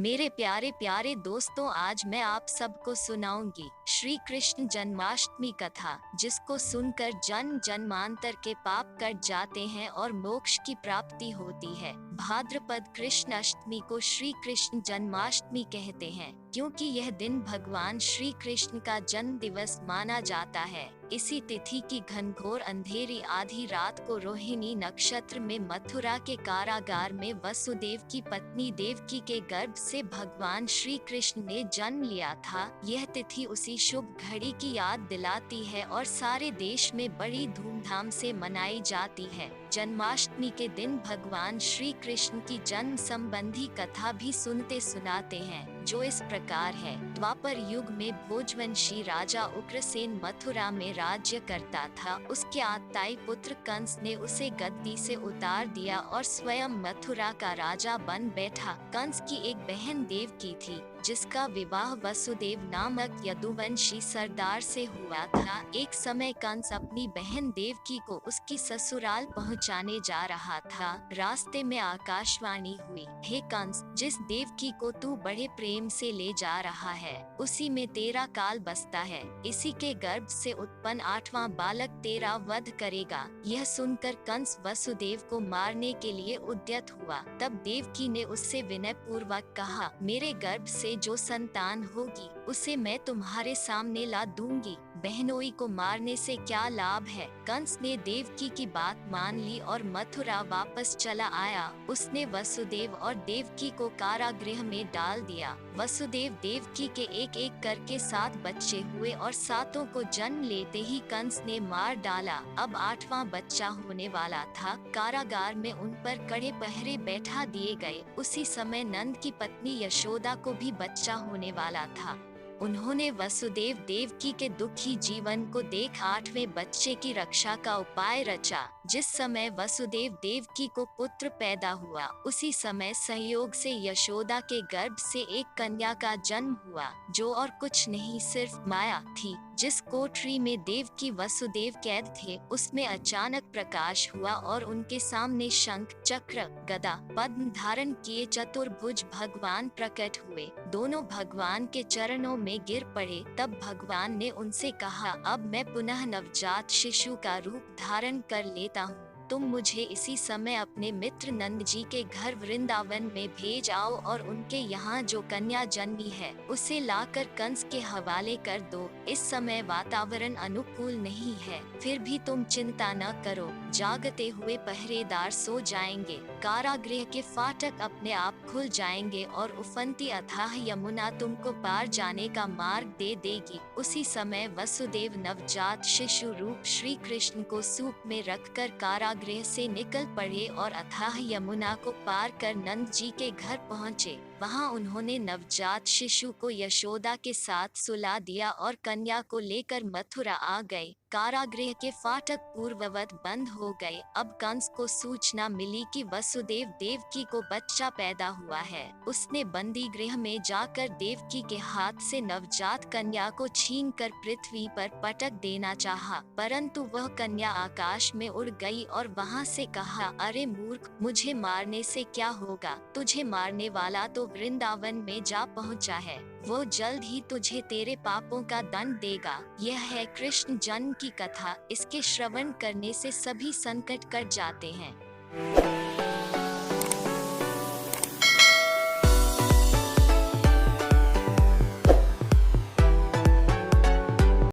मेरे प्यारे प्यारे दोस्तों, आज मैं आप सबको सुनाऊंगी श्री कृष्ण जन्माष्टमी कथा, जिसको सुनकर जन्म जन्मांतर के पाप कट जाते हैं और मोक्ष की प्राप्ति होती है। भाद्रपद कृष्ण अष्टमी को श्री कृष्ण जन्माष्टमी कहते हैं, क्योंकि यह दिन भगवान श्री कृष्ण का जन्म दिवस माना जाता है। इसी तिथि की घनघोर अंधेरी आधी रात को रोहिणी नक्षत्र में मथुरा के कारागार में वसुदेव की पत्नी देवकी के गर्भ से भगवान श्री कृष्ण ने जन्म लिया था। यह तिथि उसी शुभ घड़ी की याद दिलाती है और सारे देश में बड़ी धूमधाम से मनाई जाती है। जन्माष्टमी के दिन भगवान श्री कृष्ण की जन्म संबंधी कथा भी सुनते सुनाते हैं, जो इस प्रकार है। द्वापर युग में भोजवंशी राजा उग्रसेन मथुरा में राज्य करता था। उसके आताई पुत्र कंस ने उसे गद्दी से उतार दिया और स्वयं मथुरा का राजा बन बैठा। कंस की एक बहन देवकी थी, जिसका विवाह वसुदेव नामक यदुवंशी सरदार से हुआ था। एक समय कंस अपनी बहन देवकी को उसकी ससुराल पहुंचाने जा रहा था। रास्ते में आकाशवाणी हुई, हे कंस, जिस देवकी को तू बड़े प्रेम से ले जा रहा है, उसी में तेरा काल बसता है। इसी के गर्भ से उत्पन्न 8वां बालक तेरा वध करेगा। यह सुनकर कंस वसुदेव को मारने के लिए उद्यत हुआ। तब देवकी ने उससे विनय पूर्वक कहा, मेरे गर्भ से जो संतान होगी उसे मैं तुम्हारे सामने ला दूंगी। बहनोई को मारने से क्या लाभ है। कंस ने देवकी की बात मान ली और मथुरा वापस चला आया। उसने वसुदेव और देवकी को कारागृह में डाल दिया। वसुदेव देवकी के एक एक करके 7 बच्चे हुए और 7 को जन्म लेते ही कंस ने मार डाला। अब 8वां बच्चा होने वाला था। कारागार में उन पर कड़े पहरे बैठा दिए गए। उसी समय नंद की पत्नी यशोदा को भी बच्चा होने वाला था। उन्होंने वसुदेव देवकी के दुखी जीवन को देख 8वें बच्चे की रक्षा का उपाय रचा। जिस समय वसुदेव देवकी को पुत्र पैदा हुआ, उसी समय संयोग से यशोदा के गर्भ से एक कन्या का जन्म हुआ, जो और कुछ नहीं सिर्फ माया थी। जिस कोठरी में देवकी वसुदेव कैद थे, उसमें अचानक प्रकाश हुआ और उनके सामने शंख, चक्र, गदा, पद्म धारण किए चतुर्भुज भगवान प्रकट हुए। दोनों भगवान के चरणों में गिर पड़े। तब भगवान ने उनसे कहा, अब मैं पुनः नवजात शिशु का रूप धारण कर लेता हूँ। तुम मुझे इसी समय अपने मित्र नंद जी के घर वृंदावन में भेज आओ और उनके यहाँ जो कन्या जन्मी है, उसे लाकर कंस के हवाले कर दो। इस समय वातावरण अनुकूल नहीं है, फिर भी तुम चिंता न करो। जागते हुए पहरेदार सो जाएंगे। कारागृह के फाटक अपने आप खुल जाएंगे और उफनती अथाह यमुना तुमको पार जाने का मार्ग दे देगी। उसी समय वसुदेव नवजात शिशु रूप श्री कृष्ण को सूप में रखकर कारागृह से निकल पड़े और अथाह यमुना को पार कर नंद जी के घर पहुँचे। वहां उन्होंने नवजात शिशु को यशोदा के साथ सुला दिया और कन्या को लेकर मथुरा आ गए। कारागृह के फाटक पूर्ववत बंद हो गए। अब कंस को सूचना मिली कि वसुदेव देवकी को बच्चा पैदा हुआ है। उसने बंदी गृह में जाकर देवकी के हाथ से नवजात कन्या को छीनकर पृथ्वी पर पटक देना चाहा, परंतु वह कन्या आकाश में उड़ गई और वहां से कहा, अरे मूर्ख, मुझे मारने से क्या होगा। तुझे मारने वाला तो वृंदावन में जा पहुंचा है। वो जल्द ही तुझे तेरे पापों का दंड देगा। यह है कृष्ण जन्म की कथा। इसके श्रवण करने से सभी संकट कट जाते हैं।